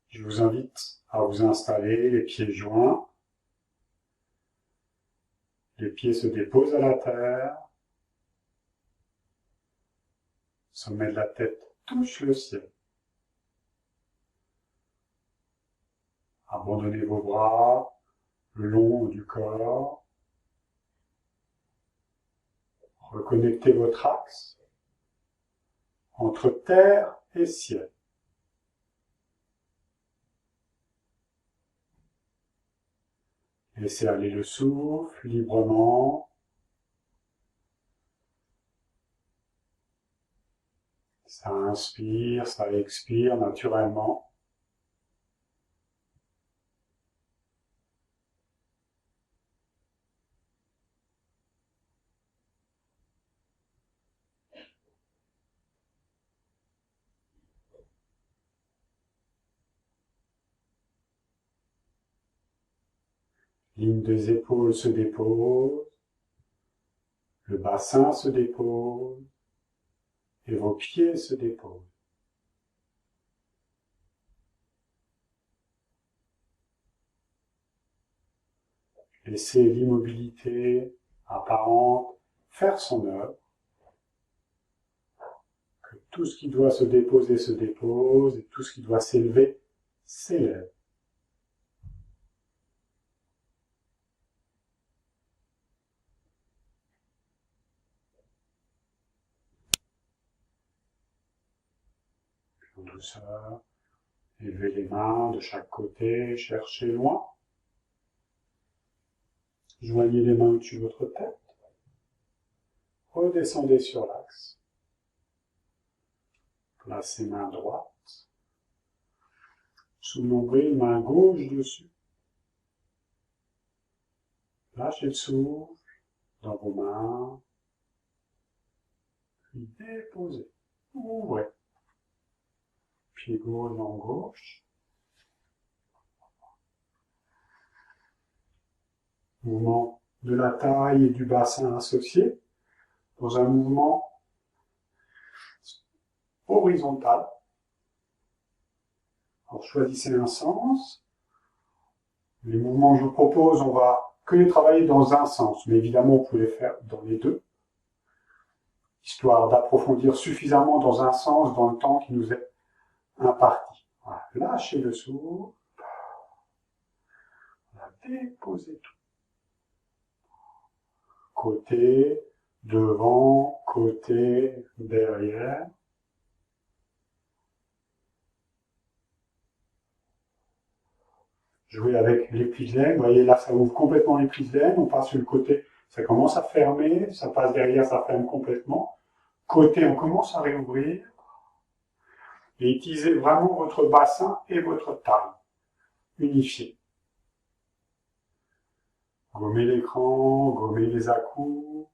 Je vous invite à vous installer les pieds joints. Les pieds se déposent à la terre. Le sommet de la tête touche le ciel. Abandonnez vos bras le long du corps. Reconnectez votre axe entre terre et ciel. Laissez aller le souffle librement. Ça inspire, ça expire naturellement. Ligne des épaules se dépose. Le bassin se dépose. Et vos pieds se déposent. Laissez l'immobilité apparente faire son œuvre. Que tout ce qui doit se dépose, et tout ce qui doit s'élever s'élève. En douceur, élevez les mains de chaque côté, cherchez loin. Joignez les mains au-dessus de votre tête. Redescendez sur l'axe. Placez main droite sous le nombril, main gauche dessus. Lâchez le souffle dans vos mains. Puis déposez. Ouvrez. Pied gauche, jambe gauche. Mouvement de la taille et du bassin associés dans un mouvement horizontal. Alors choisissez un sens. Les mouvements que je vous propose, on va que les travailler dans un sens, mais évidemment vous pouvez les faire dans les deux, histoire d'approfondir suffisamment dans un sens dans le temps qui nous est imparti. Voilà. Lâchez le souffle. Déposez tout. Côté, devant, côté, derrière. Jouez avec les plis de laine. Vous voyez là, ça ouvre complètement les plis de laine. On passe sur le côté, ça commence à fermer. Ça passe derrière, ça ferme complètement. Côté, on commence à réouvrir. Et utilisez vraiment votre bassin et votre taille. Unifiez. Gommez l'écran, gommez les à-coups.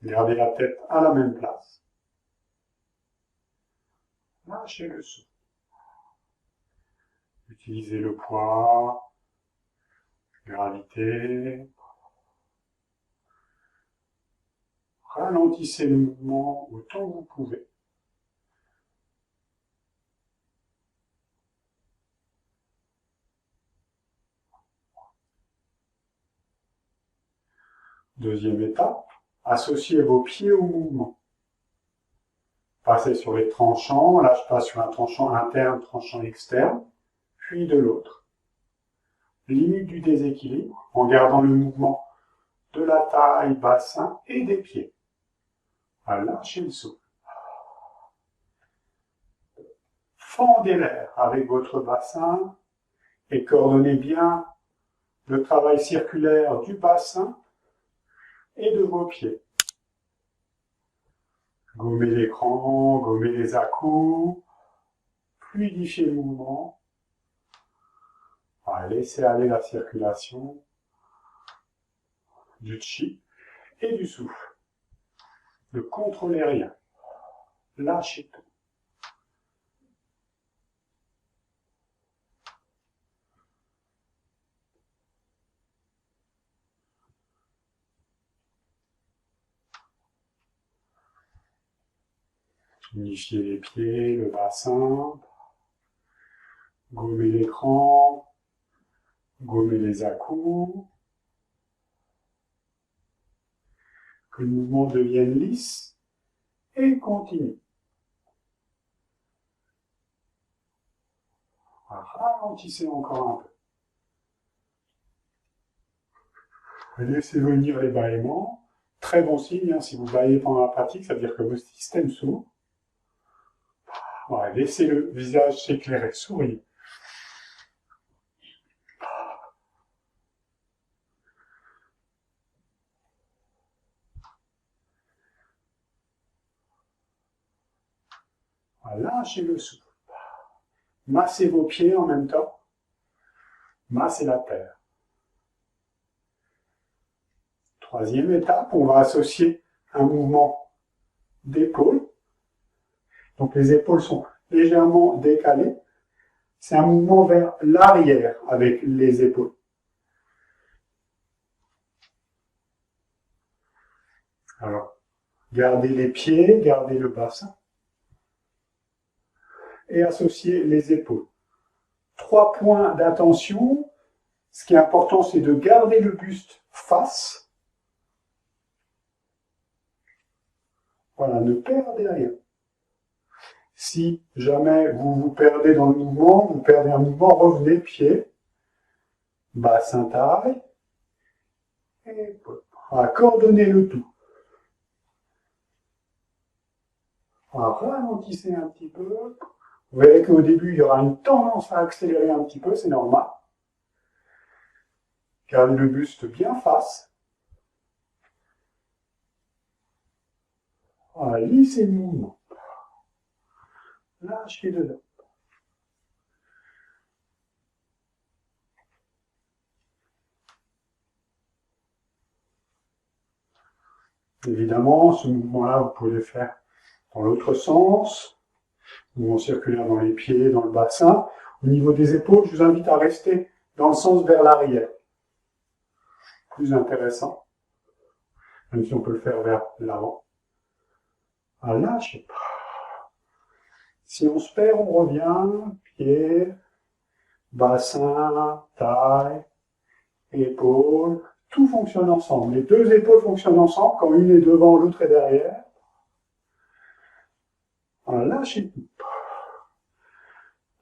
Gardez la tête à la même place. Lâchez le souffle. Utilisez le poids, gravité. Ralentissez le mouvement autant que vous pouvez. Deuxième étape, associez vos pieds au mouvement. Passez sur les tranchants, là je passe sur un tranchant interne, tranchant externe, puis de l'autre. Limite du déséquilibre en gardant le mouvement de la taille, bassin et des pieds. Lâchez le souffle. Fendez l'air avec votre bassin et coordonnez bien le travail circulaire du bassin et de vos pieds. Gommez l'écran, gommez les à-coups, fluidifiez le mouvement. Laissez aller la circulation du chi et du souffle. Ne contrôlez rien. Lâchez tout. Unifiez les pieds, le bassin. Gommez l'écran, gommez les à-coups, que le mouvement devienne lisse et continue. Ralentissez encore un peu. Laissez venir les bâillements. Très bon signe, hein, si vous bâillez pendant la pratique, ça veut dire que votre système s'ouvre. Voilà, laissez le visage s'éclairer, souriez. Voilà, lâchez le souffle. Massez vos pieds en même temps. Massez la terre. Troisième étape, on va associer un mouvement d'épaule. Donc les épaules sont légèrement décalées. C'est un mouvement vers l'arrière avec les épaules. Alors, gardez les pieds, gardez le bassin. Et associez les épaules. 3 points d'attention. Ce qui est important, c'est de garder le buste face. Voilà, ne perdez rien. Si jamais vous vous perdez dans le mouvement, vous perdez un mouvement, revenez pied, bassin taille, et voilà, coordonnez le tout. Voilà, ralentissez un petit peu. Vous verrez qu'au début, il y aura une tendance à accélérer un petit peu, c'est normal. Gardez le buste bien face. Voilà, lissez le mouvement. Lâchez dedans. Évidemment, ce mouvement-là, vous pouvez le faire dans l'autre sens. Mouvement circulaire dans les pieds, dans le bassin. Au niveau des épaules, je vous invite à rester dans le sens vers l'arrière. Plus intéressant. Même si on peut le faire vers l'avant. Lâchez pas. Si on se perd, on revient. Pied, bassin, taille, épaules. Tout fonctionne ensemble. Les deux épaules fonctionnent ensemble. Quand une est devant, l'autre est derrière. Lâchez tout.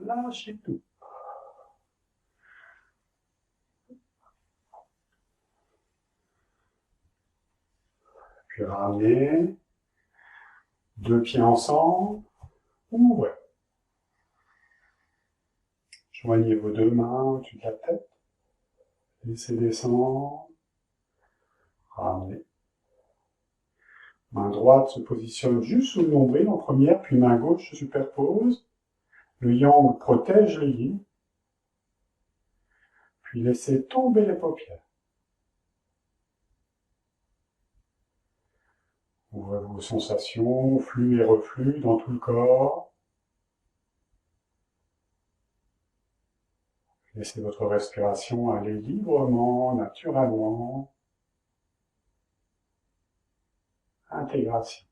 Lâchez tout. Puis ramenez. 2 pieds ensemble. Ouvrez. Joignez vos 2 mains au-dessus de la tête. Laissez descendre. Ramenez. Main droite se positionne juste sous le nombril en première, puis main gauche se superpose. Le yang protège le yin. Puis laissez tomber les paupières. Ouvrez vos sensations, flux et reflux dans tout le corps. Laissez votre respiration aller librement, naturellement. Intégration.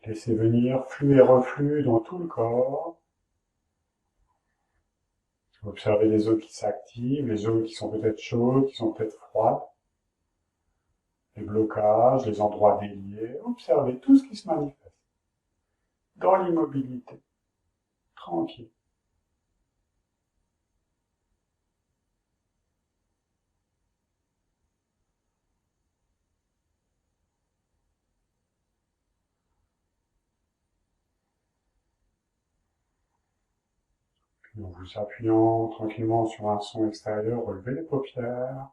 Laissez venir flux et reflux dans tout le corps. Observez les zones qui s'activent, les zones qui sont peut-être chaudes, qui sont peut-être froides. Les blocages, les endroits déliés. Observez tout ce qui se manifeste. Dans l'immobilité. Tranquille. Puis en vous appuyant tranquillement sur un son extérieur, relevez les paupières.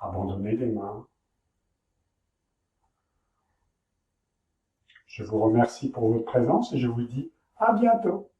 Abandonnez les mains. Je vous remercie pour votre présence et je vous dis à bientôt.